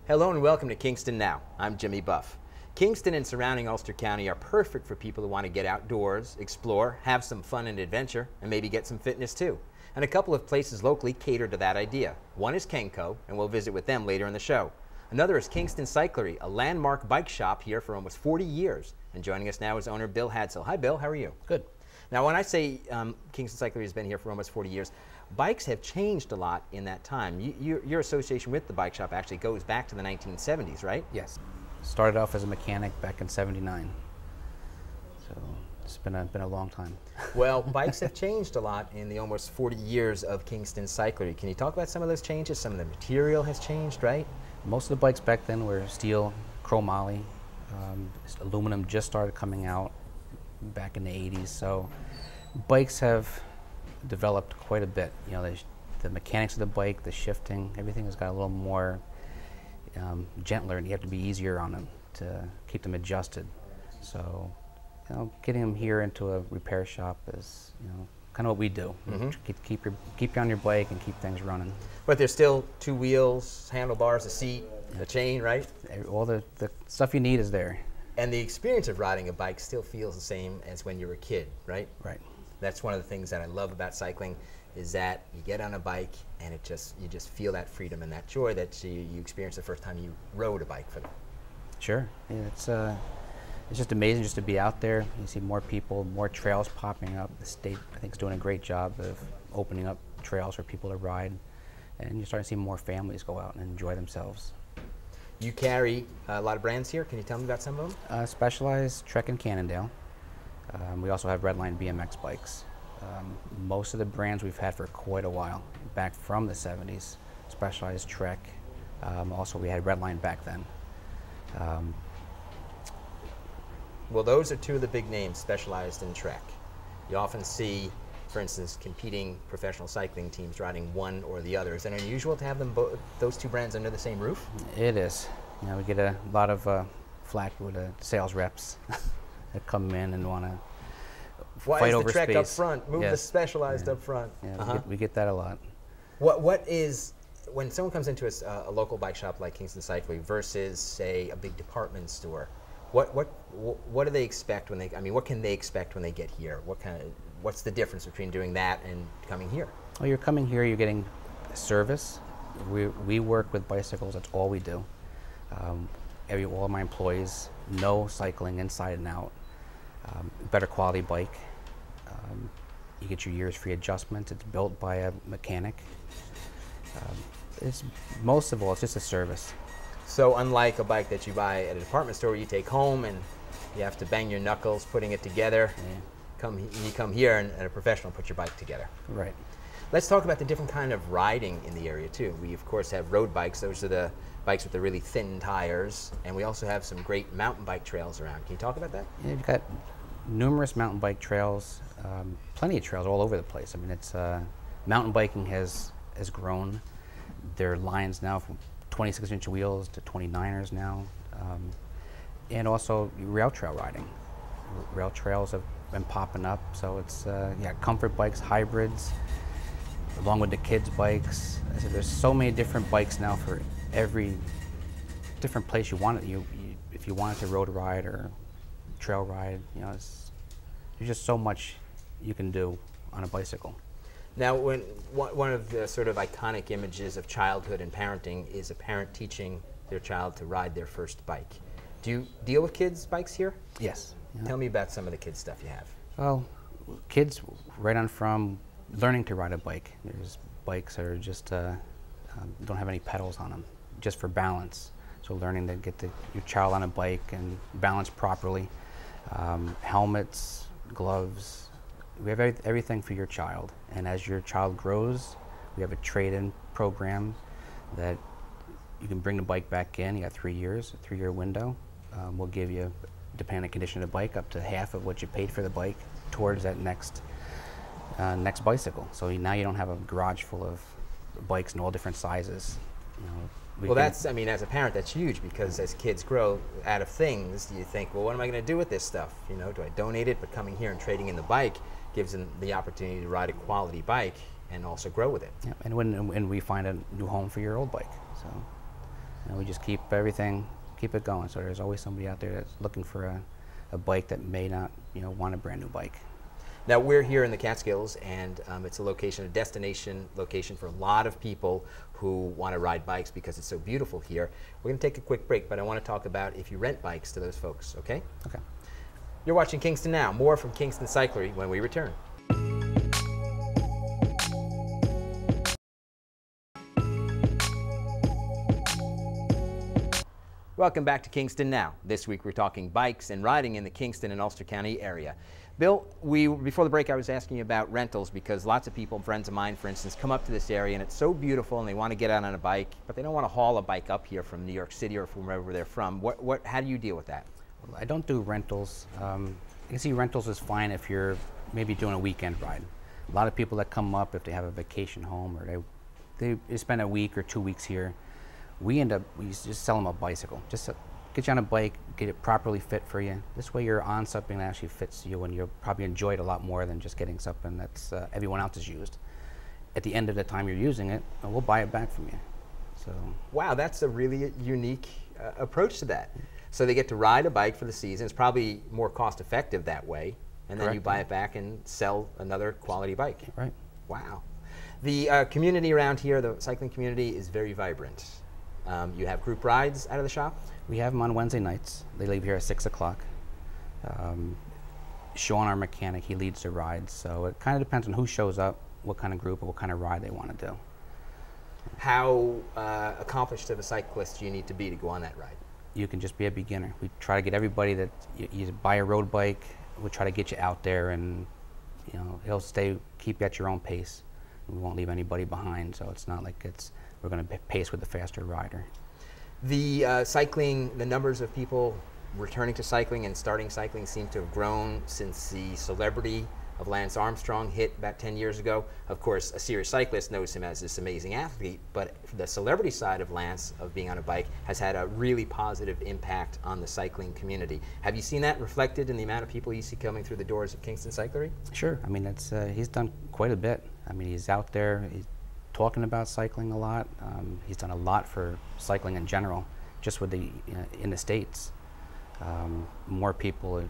Hello and welcome to Kingston Now. I'm Jimmy Buff. Kingston and surrounding Ulster County are perfect for people who want to get outdoors, explore, have some fun and adventure, and maybe get some fitness too. And a couple of places locally cater to that idea. One is Kenco, and we'll visit with them later in the show. Another is Kingston Cyclery, a landmark bike shop here for almost 40 years. And joining us now is owner Bill Hadsel. Hi Bill, how are you? Good. Now when I say Kingston Cyclery has been here for almost 40 years, bikes have changed a lot in that time. Your association with the bike shop actually goes back to the 1970s, right? Yes. Started off as a mechanic back in '79. So it's been a long time. Well, bikes have changed a lot in the almost 40 years of Kingston Cyclery. Can you talk about some of those changes? Some of the material has changed, right? Most of the bikes back then were steel, chromoly. Aluminum just started coming out back in the 80s. So bikes have developed quite a bit. You know, the mechanics of the bike, the shifting, everything has got a little more gentler, and you have to be easier on them to keep them adjusted. So, you know, getting them here into a repair shop is, you know, kind of what we do. Mm-hmm. Keep you on your bike and keep things running. But there's still two wheels, handlebars, a seat, a chain, right? All the stuff you need is there. And the experience of riding a bike still feels the same as when you were a kid, right? Right. That's one of the things that I love about cycling, is that you get on a bike and you just feel that freedom and that joy that you experienced the first time you rode a bike for them. Sure. Yeah, it's just amazing just to be out there. You see more people, more trails popping up. The state, I think, is doing a great job of opening up trails for people to ride, and you're starting to see more families go out and enjoy themselves. You carry a lot of brands here. Can you tell me about some of them? Specialized, Trek and Cannondale. We also have Redline BMX bikes. Most of the brands we've had for quite a while, back from the 70s. Specialized, Trek. Also, we had Redline back then. Well, those are two of the big names, Specialized and Trek. You often see, for instance, competing professional cycling teams riding one or the other. Is it unusual to have them those two brands under the same roof? It is. You know, we get a lot of flack with the sales reps that come in and want to fight over space. Why is the Trek up front? Move yes. the Specialized up front. Yeah, we get that a lot. What is, when someone comes into a local bike shop like Kingston Cyclery versus, say, a big department store, what do they expect when they? I mean, what can they expect when they get here? What's the difference between doing that and coming here? Well, you're coming here, you're getting service. We work with bicycles. That's all we do. All of my employees know cycling inside and out. Better quality bike. You get your year's free adjustment. It's built by a mechanic. It's most of all, it's just a service. So unlike a bike that you buy at a department store, you take home and you have to bang your knuckles putting it together. Yeah. You come here and a professional put your bike together. Right. Let's talk about the different kind of riding in the area too. We of course have road bikes. Those are the bikes with the really thin tires, and we also have some great mountain bike trails around. Can you talk about that? Yeah, you've got numerous mountain bike trails, plenty of trails all over the place. I mean, it's mountain biking has grown. There are lines now from 26-inch wheels to 29ers now, and also rail trail riding. Rail trails have been popping up, so it's comfort bikes, hybrids, along with the kids' bikes. I said, there's so many different bikes now for every different place you want it. If you want it to road ride or trail ride, you know, there's just so much you can do on a bicycle. Now, one of the sort of iconic images of childhood and parenting is a parent teaching their child to ride their first bike. Do you deal with kids' bikes here? Yes. Yeah. Tell me about some of the kids' stuff you have. Well, kids right on from learning to ride a bike. There's bikes that are just don't have any pedals on them, just for balance. So learning to get your child on a bike and balance properly. Helmets, gloves. We have everything for your child. And as your child grows, we have a trade-in program that you can bring the bike back in. You got 3 years, a 3-year window. We'll give you, depending on the condition of the bike, up to half of what you paid for the bike towards that next bicycle. So now you don't have a garage full of bikes in all different sizes. You know, well, that's, I mean, as a parent, that's huge, because as kids grow out of things, you think, well, what am I going to do with this stuff? You know, do I donate it? But coming here and trading in the bike gives them the opportunity to ride a quality bike and also grow with it. Yeah, and when we find a new home for your old bike, so we just keep it going. So there's always somebody out there that's looking for a bike that may not want a brand new bike. Now we're here in the Catskills, and it's a destination location for a lot of people who want to ride bikes because it's so beautiful here. We're going to take a quick break, but I want to talk about if you rent bikes to those folks, okay? Okay. You're watching Kingston Now. More from Kingston Cyclery when we return. Welcome back to Kingston Now. This week we're talking bikes and riding in the Kingston and Ulster County area. Bill, before the break I was asking you about rentals because lots of people, friends of mine for instance, come up to this area and it's so beautiful and they want to get out on a bike, but they don't want to haul a bike up here from New York City or from wherever they're from. How do you deal with that? Well, I don't do rentals. You can see rentals is fine if you're maybe doing a weekend ride. A lot of people that come up if they have a vacation home or they spend a week or 2 weeks here. We just sell them a bicycle. Just get you on a bike, get it properly fit for you. This way you're on something that actually fits you and you'll probably enjoy it a lot more than just getting something that's everyone else has used. At the end of the time you're using it, we'll buy it back from you. So. Wow, that's a really unique approach to that. So they get to ride a bike for the season. It's probably more cost effective that way. And then you buy it back and sell another quality bike. Right. Wow. The community around here, the cycling community, is very vibrant. You have group rides out of the shop? We have them on Wednesday nights. They leave here at 6 o'clock. Sean, our mechanic, he leads the rides. So it kind of depends on who shows up, what kind of group, or what kind of ride they want to do. How accomplished of a cyclist do you need to be to go on that ride? You can just be a beginner. We try to get everybody that you buy a road bike. We'll try to get you out there, and keep you at your own pace. We won't leave anybody behind. So it's not like we're going to pace with the faster rider. The cycling, the numbers of people returning to cycling and starting cycling seem to have grown since the celebrity of Lance Armstrong hit about 10 years ago. Of course, a serious cyclist knows him as this amazing athlete, but the celebrity side of Lance, of being on a bike, has had a really positive impact on the cycling community. Have you seen that reflected in the amount of people you see coming through the doors of Kingston Cyclery? Sure. I mean, he's done quite a bit. I mean, he's out there. He's talking about cycling a lot. He's done a lot for cycling in general, just with in the States. More people,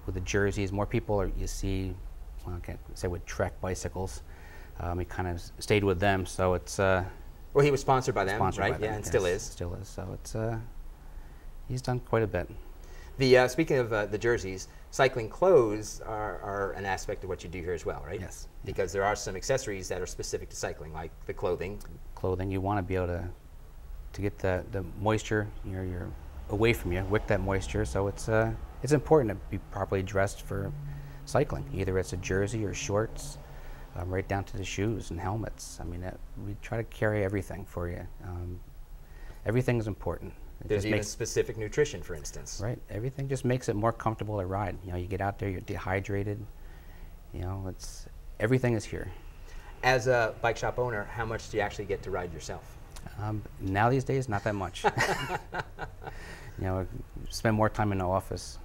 with the jerseys, more people you see, well, I can't say with Trek bicycles. He kind of stayed with them, so it's. Well, he was sponsored by them, right? By them, and yes, still is. Still is. So it's. He's done quite a bit. Speaking of the jerseys, cycling clothes are an aspect of what you do here as well, right? Yes. Because there are some accessories that are specific to cycling, like the clothing. Clothing, you want to be able to get the moisture you're away from you, wick that moisture. So it's important to be properly dressed for cycling. Either it's a jersey or shorts, right down to the shoes and helmets. I mean, we try to carry everything for you. Everything is important. There's even specific nutrition, for instance. Right. Everything just makes it more comfortable to ride. You get out there, you're dehydrated. Everything is here. As a bike shop owner, how much do you actually get to ride yourself? Now these days, not that much. Spend more time in the office.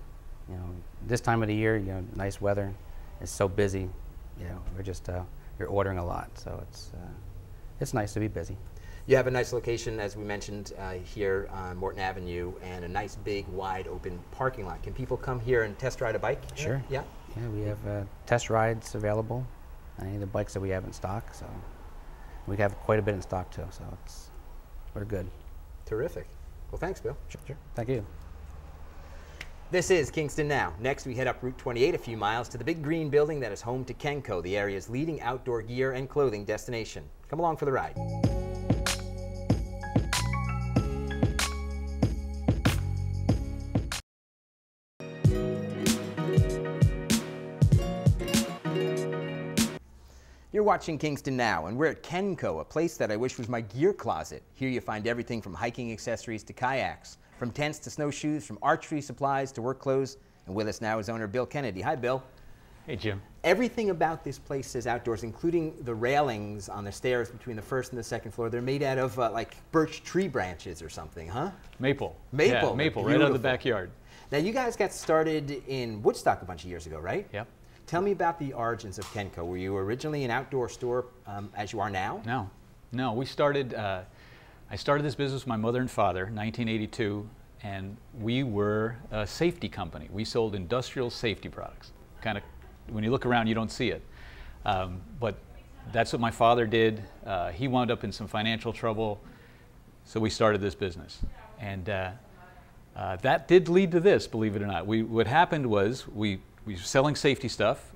This time of the year, nice weather. It's so busy. We're just you're ordering a lot, so it's nice to be busy. You have a nice location, as we mentioned, here on Morton Avenue, and a nice, big, wide open parking lot. Can people come here and test ride a bike? Sure. Yeah? Yeah, we have test rides available on any of the bikes that we have in stock. So we have quite a bit in stock, too, so we're good. Terrific. Well, thanks, Bill. Sure. Thank you. This is Kingston Now. Next, we head up Route 28 a few miles to the big green building that is home to Kenco, the area's leading outdoor gear and clothing destination. Come along for the ride. You're watching Kingston Now, and we're at Kenco, a place that I wish was my gear closet. Here you find everything from hiking accessories to kayaks, from tents to snowshoes, from archery supplies to work clothes. And with us now is owner Bill Kennedy. Hi, Bill. Hey, Jim. Everything about this place says outdoors, including the railings on the stairs between the first and the second floor. They're made out of like birch tree branches or something, huh? Maple. Maple. Yeah, maple, right out of the backyard. Now, you guys got started in Woodstock a bunch of years ago, right? Yep. Tell me about the origins of Kenco. Were you originally an outdoor store as you are now? No. We started, I started this business with my mother and father in 1982, and we were a safety company. We sold industrial safety products. Kind of, when you look around, you don't see it. But that's what my father did. He wound up in some financial trouble, so we started this business. And that did lead to this, believe it or not. What happened was we were selling safety stuff.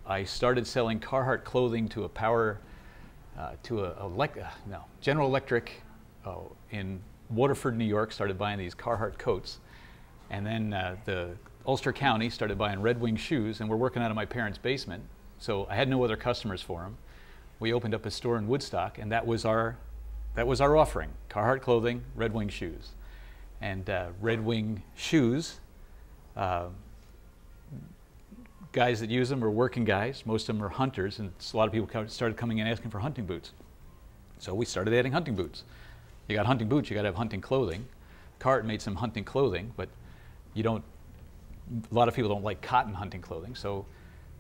I started selling Carhartt clothing to General Electric in Waterford, New York, started buying these Carhartt coats. And then the Ulster County started buying Red Wing shoes, and we're working out of my parents' basement. So I had no other customers for them. We opened up a store in Woodstock, and that was our offering: Carhartt clothing, Red Wing shoes. And Red Wing shoes, guys that use them are working guys. Most of them are hunters, and a lot of people started coming in asking for hunting boots. So we started adding hunting boots. You got hunting boots, you got to have hunting clothing. Carhartt made some hunting clothing, but a lot of people don't like cotton hunting clothing. So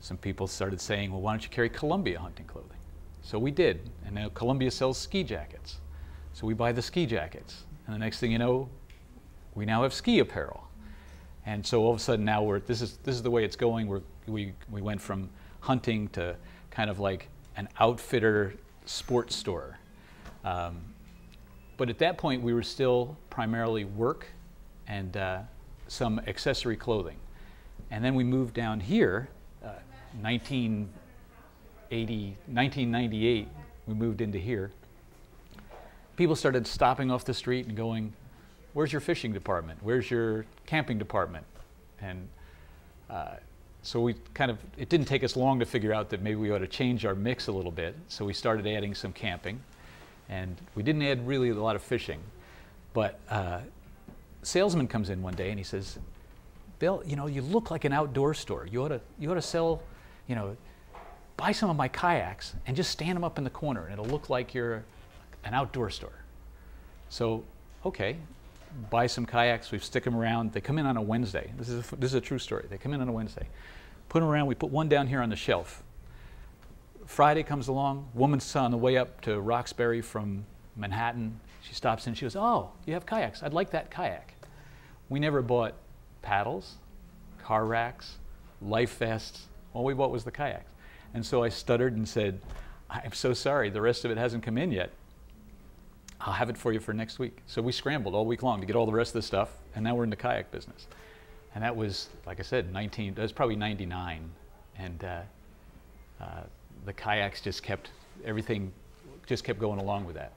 some people started saying, well, why don't you carry Columbia hunting clothing? So we did, and now Columbia sells ski jackets. So we buy the ski jackets, and the next thing you know, we now have ski apparel. And so all of a sudden now this is the way it's going. We went from hunting to kind of like an outfitter sports store. But at that point we were still primarily work and some accessory clothing. And then we moved down here, 1998, we moved into here. People started stopping off the street and going, where's your fishing department? Where's your camping department? And so it didn't take us long to figure out that maybe we ought to change our mix a little bit. So we started adding some camping, and we didn't add really a lot of fishing. But a salesman comes in one day and he says, Bill, you look like an outdoor store. You ought to sell, buy some of my kayaks and just stand them up in the corner, and it'll look like you're an outdoor store. So, okay, buy some kayaks, we stick them around. They come in on a Wednesday. This is a true story. They come in on a Wednesday. Put them around, we put one down here on the shelf. Friday comes along, woman's on the way up to Roxbury from Manhattan. She stops in, she goes, oh, you have kayaks, I'd like that kayak. We never bought paddles, car racks, life vests. All we bought was the kayaks. And so I stuttered and said, I'm so sorry, the rest of it hasn't come in yet. I'll have it for you for next week. So we scrambled all week long to get all the rest of the stuff, and now we're in the kayak business. And that was, like I said, that was probably 99. And the kayaks everything just kept going along with that,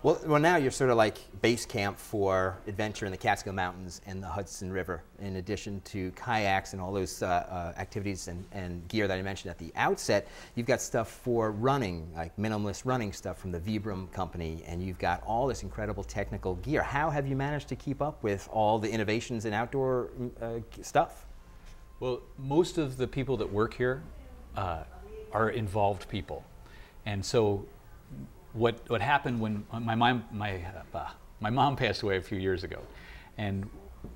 Well, now you're sort of like base camp for adventure in the Catskill Mountains and the Hudson River, in addition to kayaks and all those activities and gear that I mentioned at the outset. You've got stuff for running, like minimalist running stuff from the Vibram company, and you've got all this incredible technical gear. How have you managed to keep up with all the innovations in outdoor stuff? Well, most of the people that work here are involved people, and so what happened when my mom passed away a few years ago, and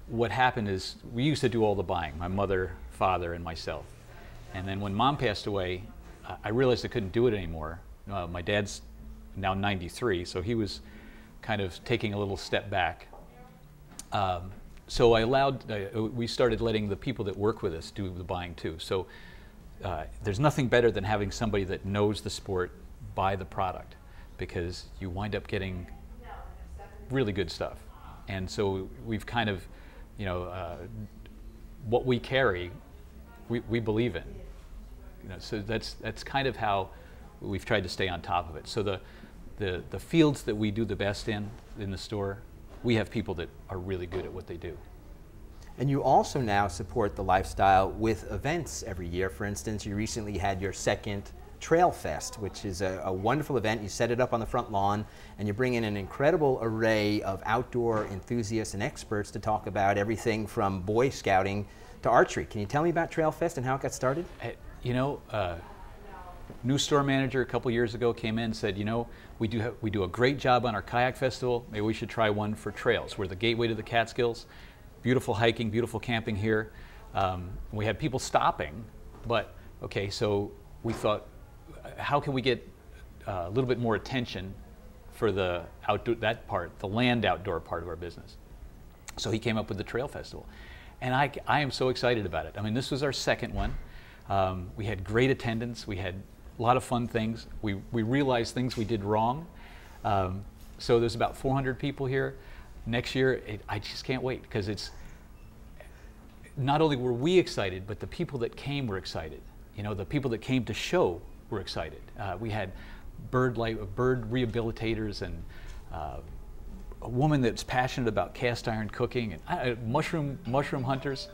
what happened is we used to do all the buying, my mother, father, and myself. And then when Mom passed away, I realized I couldn't do it anymore. My dad's now 93, so he was kind of taking a little step back. So we started letting the people that work with us do the buying too. So there's nothing better than having somebody that knows the sport buy the product, because you wind up getting really good stuff. And so we've kind of, what we carry, we believe in. So that's kind of how we've tried to stay on top of it. So the fields that we do the best in the store, we have people that are really good at what they do. And you also now support the lifestyle with events every year. For instance, you recently had your second Trail Fest, which is a wonderful event. You set it up on the front lawn, and you bring in an incredible array of outdoor enthusiasts and experts to talk about everything from Boy Scouting to archery. Can you tell me about Trail Fest and how it got started? New store manager a couple years ago came in and said, we do a great job on our kayak festival. Maybe we should try one for trails. We're the gateway to the Catskills. Beautiful hiking, beautiful camping here. We had people stopping But, okay, so we thought, how can we get a little bit more attention for the outdoor, that part, the land outdoor part of our business? So he came up with the Trail Festival. And I am so excited about it. I mean, this was our second one. We had great attendance. We had a lot of fun things. We realized things we did wrong. So there's about 400 people here. Next year, I just can't wait, because it's, not only were we excited, but the people that came were excited. You know, the people that came to show were excited. We had bird rehabilitators and a woman that's passionate about cast iron cooking, and mushroom hunters.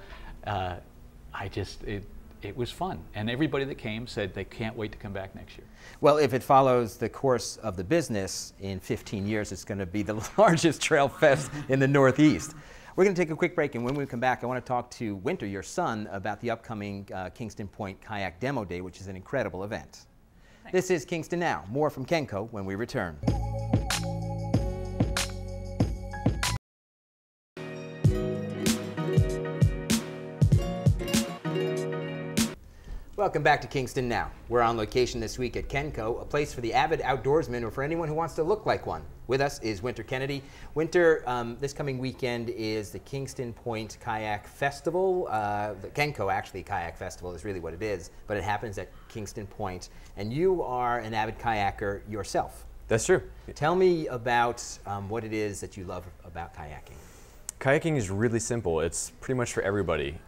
It was fun, and everybody that came said they can't wait to come back next year. Well, if it follows the course of the business, in 15 years it's going to be the largest trail fest in the Northeast. We're going to take a quick break, and when we come back I want to talk to Wynter, your son, about the upcoming Kingston Point Kayak Demo Day, which is an incredible event. Thanks. This is Kingston Now. More from Kenco when we return. Welcome back to Kingston Now. We're on location this week at Kenco, a place for the avid outdoorsman or for anyone who wants to look like one. With us is Wynter Kennedy. Wynter, this coming weekend is the Kingston Point Kayak Festival. The Kenco, actually, Kayak Festival is really what it is, but it happens at Kingston Point. And you are an avid kayaker yourself. That's true. Tell me about what it is that you love about kayaking. Kayaking is really simple. It's pretty much for everybody.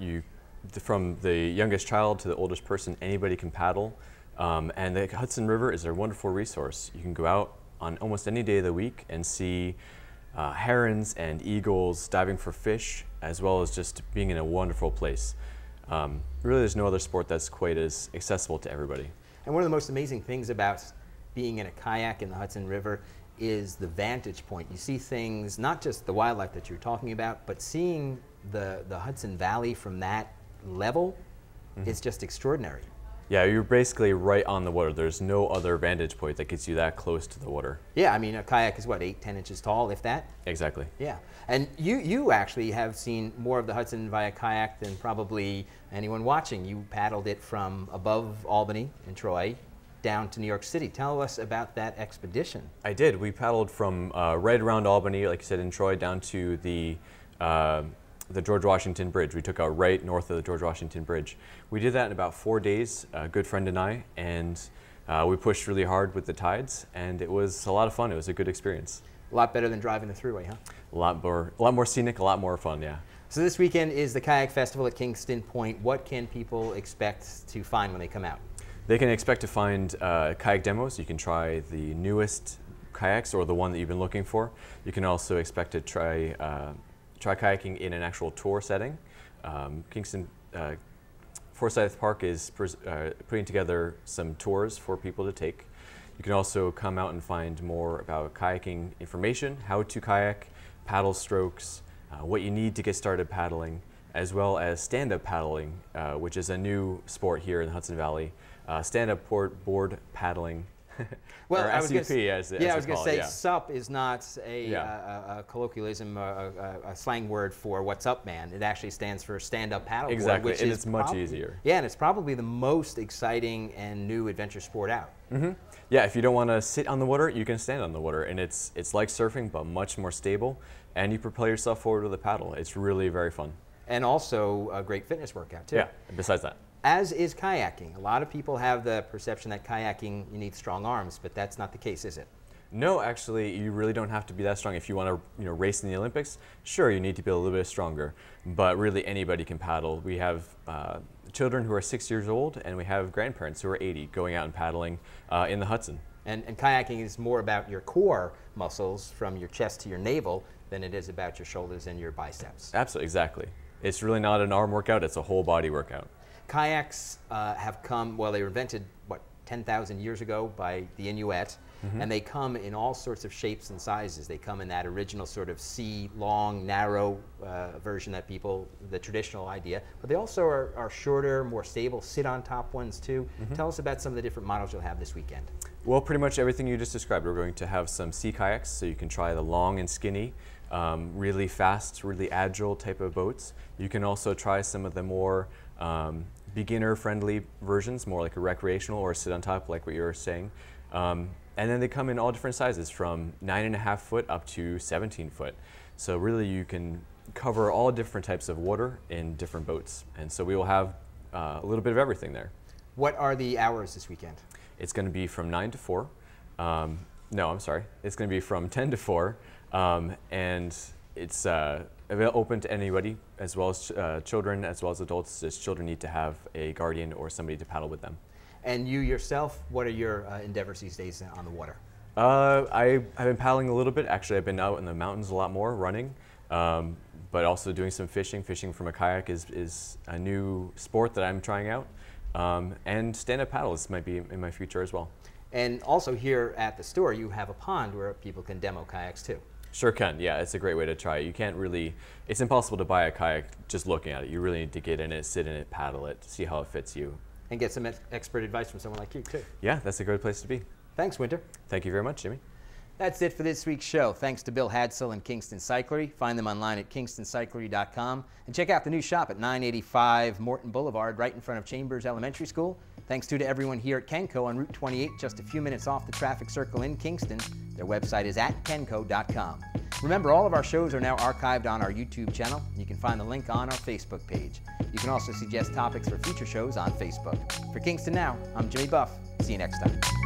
From the youngest child to the oldest person, anybody can paddle. And the Hudson River is a wonderful resource. You can go out on almost any day of the week and see herons and eagles diving for fish, as well as just being in a wonderful place. Really, there's no other sport that's quite as accessible to everybody. And one of the most amazing things about being in a kayak in the Hudson River is the vantage point. You see things, not just the wildlife that you're talking about, but seeing the Hudson Valley from that level is just extraordinary. Yeah, you're basically right on the water. There's no other vantage point that gets you that close to the water. Yeah, I mean, a kayak is what, 8–10 inches tall, if that? Exactly. Yeah, and you actually have seen more of the Hudson via kayak than probably anyone watching. You paddled it from above Albany in Troy down to New York City. Tell us about that expedition. I did. We paddled from right around Albany, like you said, in Troy, down to the George Washington Bridge. We took out right north of the George Washington Bridge. We did that in about 4 days, a good friend and I, and we pushed really hard with the tides, and it was a lot of fun. It was a good experience. A lot better than driving the thruway, huh? A lot more scenic, a lot more fun, yeah. So this weekend is the Kayak Festival at Kingston Point. What can people expect to find when they come out? They can expect to find kayak demos. You can try the newest kayaks or the one that you've been looking for. You can also expect to try kayaking in an actual tour setting. Kingston Forsyth Park is putting together some tours for people to take. You can also come out and find more about kayaking information, how to kayak, paddle strokes, what you need to get started paddling, as well as stand-up paddling, which is a new sport here in the Hudson Valley. Stand-up board paddling. Well, or SUP, as I was going to say, yeah. SUP is not a colloquialism, a slang word for what's up, man. It actually stands for stand-up paddleboard. Exactly, which and is it's much easier. Yeah, and it's probably the most exciting and new adventure sport out. Mm-hmm. Yeah, if you don't want to sit on the water, you can stand on the water, and it's like surfing, but much more stable, and you propel yourself forward with a paddle. It's really very fun. And also a great fitness workout, too. Yeah, besides that. As is kayaking. A lot of people have the perception that kayaking, you need strong arms, but that's not the case, is it? No, actually, you really don't have to be that strong. If you want to race in the Olympics, sure, you need to be a little bit stronger, but really anybody can paddle. We have children who are 6 years old, and we have grandparents who are 80 going out and paddling in the Hudson. And kayaking is more about your core muscles from your chest to your navel than it is about your shoulders and your biceps. Absolutely, exactly. It's really not an arm workout, it's a whole body workout. Kayaks have come, well, they were invented, what, 10,000 years ago by the Inuit, and they come in all sorts of shapes and sizes. They come in that original sort of C, long, narrow version that the traditional idea, but they also are shorter, more stable, sit-on top ones too. Tell us about some of the different models you'll have this weekend. Well, pretty much everything you just described. We're going to have some sea kayaks, so you can try the long and skinny, really fast, really agile type of boats. You can also try some of the more beginner-friendly versions, more like a recreational or a sit on top, like what you were saying. And then they come in all different sizes, from 9.5 foot up to 17 foot. So really you can cover all different types of water in different boats. And so we will have a little bit of everything there. What are the hours this weekend? It's going to be from 9 to 4. No, I'm sorry. It's going to be from 10 to 4. And it's open to anybody, as well as children, as well as adults. Just children need to have a guardian or somebody to paddle with them. And you yourself, what are your endeavors these days on the water? I've been paddling a little bit. Actually, I've been out in the mountains a lot more, running, but also doing some fishing. Fishing from a kayak is a new sport that I'm trying out. And stand-up paddles might be in my future as well. And also here at the store, you have a pond where people can demo kayaks too. Sure can, yeah, it's a great way to try it. You can't really, it's impossible to buy a kayak just looking at it. You really need to get in it, sit in it, paddle it, see how it fits you. And get some expert advice from someone like you too. Yeah, that's a good place to be. Thanks, Wynter. Thank you very much, Jimmy. That's it for this week's show. Thanks to Bill Hadsel and Kingston Cyclery. Find them online at KingstonCyclery.com. And check out the new shop at 985 Morton Boulevard, right in front of Chambers Elementary School. Thanks to everyone here at Kenco on Route 28, just a few minutes off the traffic circle in Kingston. Their website is at kenco.com. Remember, all of our shows are now archived on our YouTube channel. You can find the link on our Facebook page. You can also suggest topics for future shows on Facebook. For Kingston Now, I'm Jimmy Buff. See you next time.